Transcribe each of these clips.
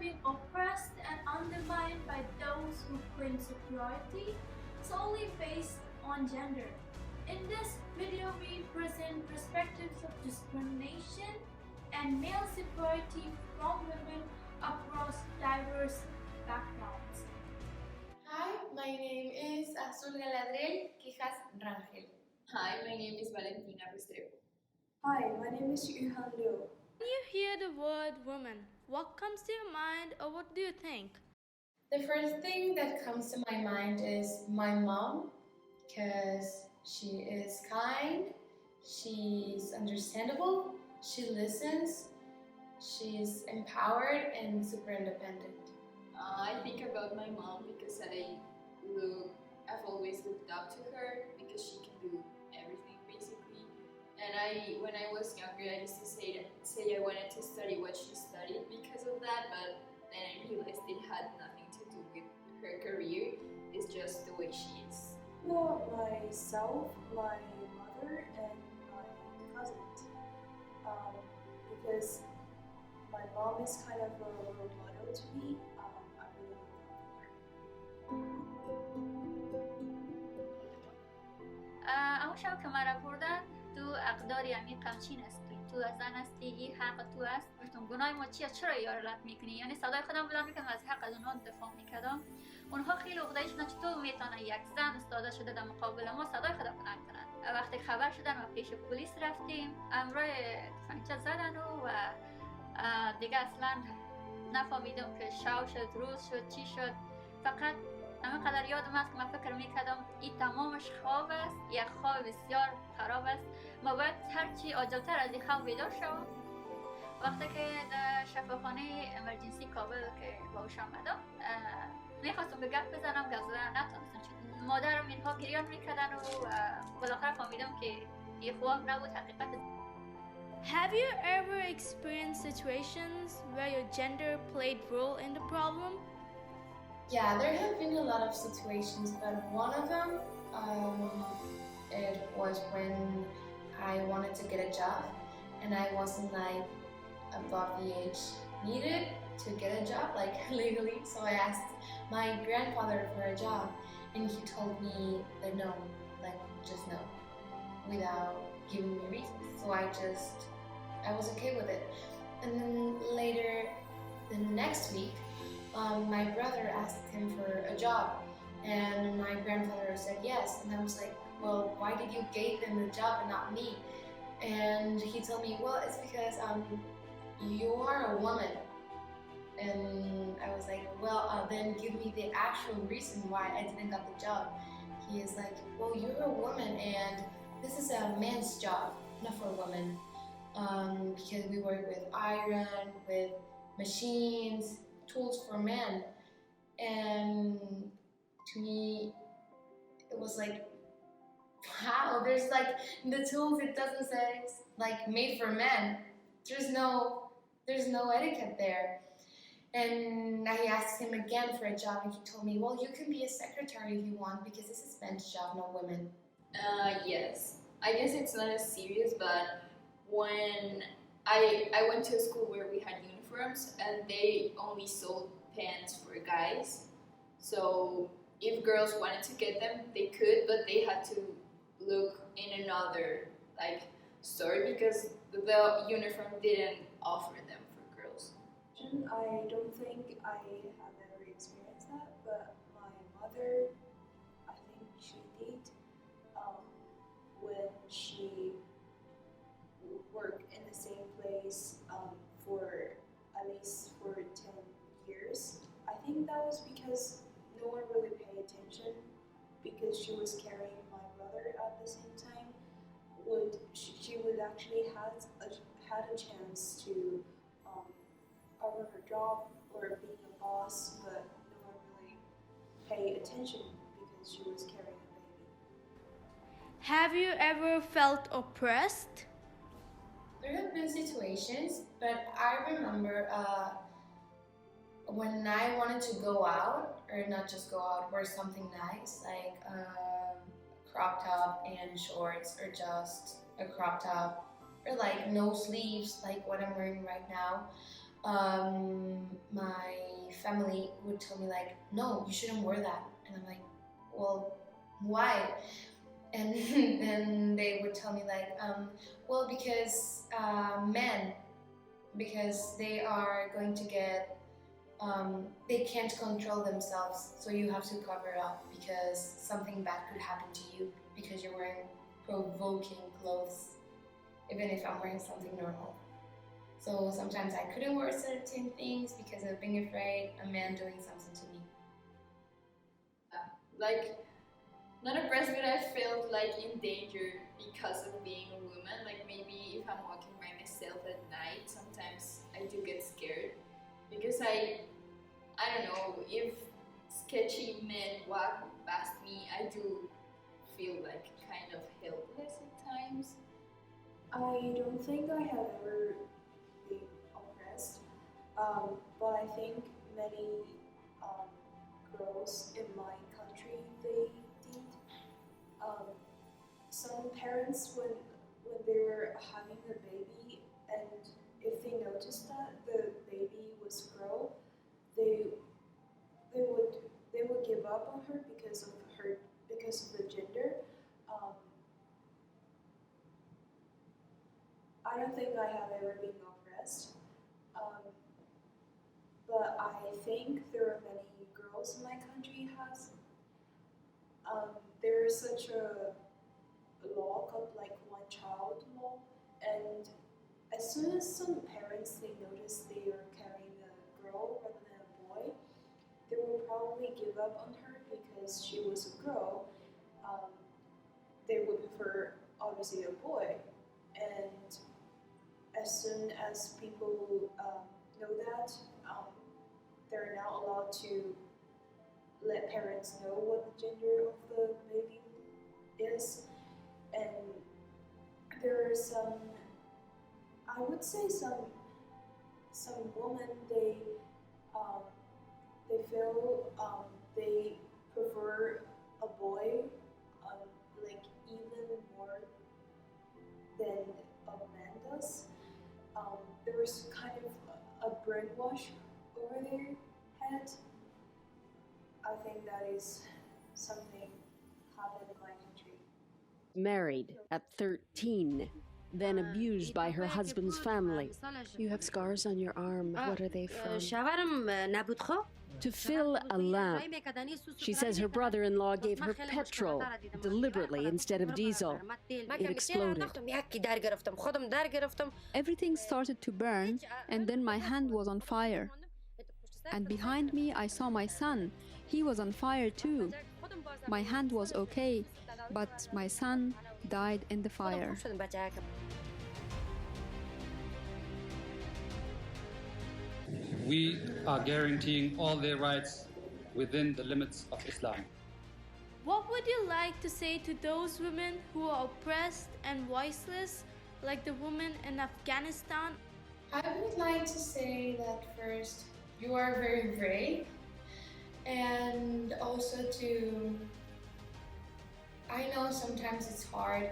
been oppressed and undermined by those who claim superiority solely based on gender. In this video, we present perspectives of discrimination and male superiority from women across diverse backgrounds. Hi, my name is Azul Galadriel Quijas Rangel. Hi, my name is Valentina Restrepo. Hi, my name is Yuhan Liu. When you hear the word woman, what comes to your mind or what do you think? The first thing that comes to my mind is my mom, because she is kind, she's understandable, she listens, she's empowered and super independent. I think about my mom because I've always looked up to her because she can do everything basically. And when I was younger, I used to say I wanted to study what she studied because of that, but then I realized it had nothing to do with her career. It's just the way she is. Well, myself, my mother, and my cousin. Because my mom is kind of a role model to me. I really look up to her. اون شب که مرا بردن تو اقداری همی قمچین هستی تو زن هستی این حق تو است گفتم گناه ما چیه چرا یارلت میکنی یعنی صدای خودم بلند میکنم از حق از اونها دفاع میکردم اونها خیلی عقده‌ای شدن چطور میتونه یک زن استاده شده در مقابل ما صدای خودم بلند کنن وقتی خبر شدن و پیش پلیس رفتیم امروی تفنگچه زدن و دیگه اصلا نفهمیدم که شب شد روز شد چی شد فقط همینقدر یادم است که من فکر میکردم این تمامش خواب است یک خواب بسیار خراب است ما باید هرچی عاجلتر از این خواب بیدار شوم وقتی که در شفاخانه امرجنسی کابل که باش آمدم میخواستم به گپ بزنم گپ زدن نتونستم چون مادرم اینها گریان میکردن و بالاخره فهمیدم که این خواب نبود حقیقت. Have you ever experienced situations where your gender played role in the problem? Yeah, there have been a lot of situations, but one of them, it was when I wanted to get a job and I wasn't like above the age needed to get a job, like legally. So I asked my grandfather for a job and he told me that no, like just no, without giving me reasons. So I was okay with it. And then later, the next week, my brother asked him for a job and my grandfather said yes, and I was like, well, why did you give him the job and not me? And he told me, well, it's because you are a woman. And I was like, well, then give me the actual reason why I didn't get the job. He is like, well, you're a woman and this is a man's job, not for a woman. Because we work with iron, with machines, tools for men. And to me, it was like, wow, there's like, in the tools it doesn't say it's like made for men. There's no etiquette there. And I asked him again for a job and he told me, well, you can be a secretary if you want because this is men's job, not women. Yes. I guess it's not as serious, but when I went to a school where we had uniforms and they only sold pants for guys. So if girls wanted to get them, they could, but they had to look in another like store because the uniform didn't offer them for girls. I don't think I have ever experienced that, but my mother, I think she did when she worked in the same place for at least for 10 years. I think that was because no one really paid attention because she was carrying my brother at the same time. She would actually had a chance to offer her job or being a boss, but no one really paid attention because she was carrying a baby. Have you ever felt oppressed? There have been situations, but I remember when I wanted to go out, or not just go out, wear something nice, like crop top and shorts, or just a crop top, or like no sleeves, like what I'm wearing right now. my family would tell me like, no, you shouldn't wear that. And I'm like, well, why? And then they would tell me like, well, because men, because they are going to get, they can't control themselves, so you have to cover up because something bad could happen to you because you're wearing provoking clothes, even if I'm wearing something normal. So sometimes I couldn't wear certain things because of being afraid a man doing something to me. Like, not oppressed, but I felt like in danger because of being a woman. Like maybe if I'm walking by myself at night, sometimes I do get scared because I don't know, if sketchy men walk past me, I do feel like kind of helpless at times. I don't think I have ever been oppressed, but I think many girls in my country, they did. Some parents, when they were having a baby, and if they noticed that the baby was a girl, they would give up on her because of the gender. I don't think I have ever been oppressed, but I think there are many girls in my country has. There is such a law called like one child law, and as soon as some parents they notice they are carrying a girl rather than a boy, they will probably give up on her because she was a girl. They would prefer obviously a boy, and as soon as people know that, they're now allowed to let parents know what the gender of the baby is. And there are some, I would say some women, they feel they prefer a boy like even more than a man does. There's kind of a brainwash over their head. I think that is something happened in my country. Married at 13, then abused by her husband's family. You have scars on your arm. What are they from? To fill a lamp. She says her brother-in-law gave her petrol deliberately instead of diesel. It exploded. Everything started to burn, and then my hand was on fire. And behind me, I saw my son. He was on fire too. My hand was okay, but my son died in the fire. We are guaranteeing all their rights within the limits of Islam. What would you like to say to those women who are oppressed and voiceless, like the women in Afghanistan? I would like to say that first, you are very brave, and also I know sometimes it's hard,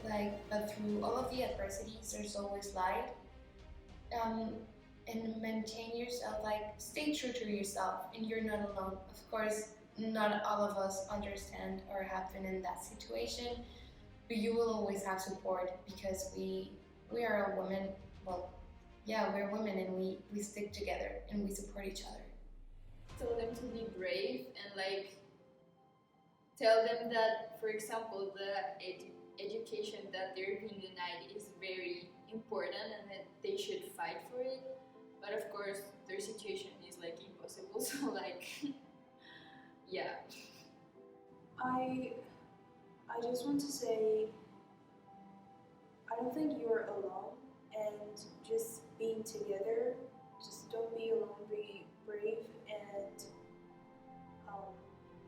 but through all of the adversities, there's always light. And maintain yourself, stay true to yourself, and you're not alone. Of course, not all of us understand or have been in that situation, but you will always have support because we are a woman. Well, yeah, we're women, and we stick together and we support each other. Tell them to be brave and tell them that, for example, the education that they're being denied is very important and that they should fight for it. But of course, their situation is impossible. So yeah. I just want to say, I don't think you're alone, and just being together, just don't be alone, be brave, and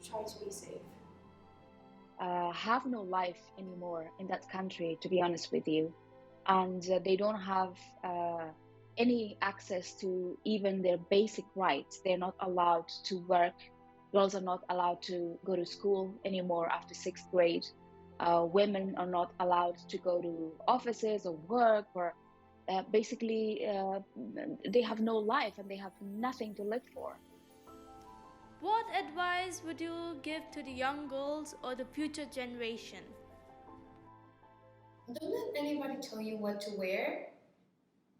try to be safe. Have no life anymore in that country, to be honest with you, and they don't have any access to even their basic rights. They're not allowed to work. Girls are not allowed to go to school anymore after 6th grade. Women are not allowed to go to offices or work or basically they have no life and they have nothing to live for. What advice would you give to the young girls or the future generation? Don't let anybody tell you what to wear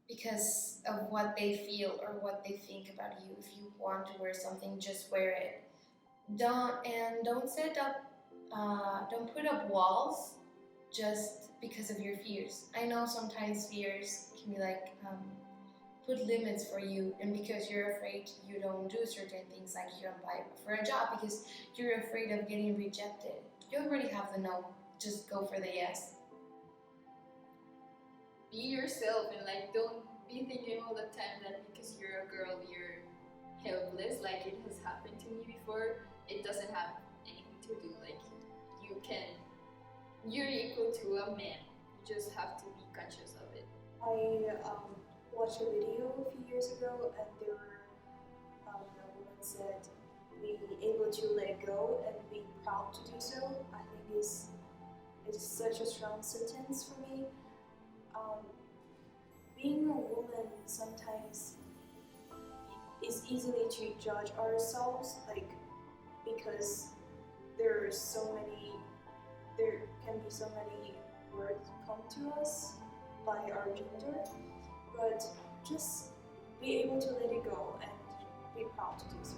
because of what they feel or what they think about you. If you want to wear something, just wear it. Don't set up, don't put up walls just because of your fears. I know sometimes fears can be like, put limits for you, and because you're afraid you don't do certain things, like you don't apply for a job because you're afraid of getting rejected. You already have the no, just go for the yes. Be yourself and like don't be thinking all the time that because you're a girl you're helpless, like it has happened to me before. It doesn't have anything to do, like you're equal to a man. You just have to be conscious of it. I watched a video a few years ago, and there were a woman said, "Be able to let go and be proud to do so." I think is such a strong sentence for me. Being a woman sometimes is easily to judge ourselves, like because there can be so many words come to us by our gender, but just be able to let it go and be proud to do so.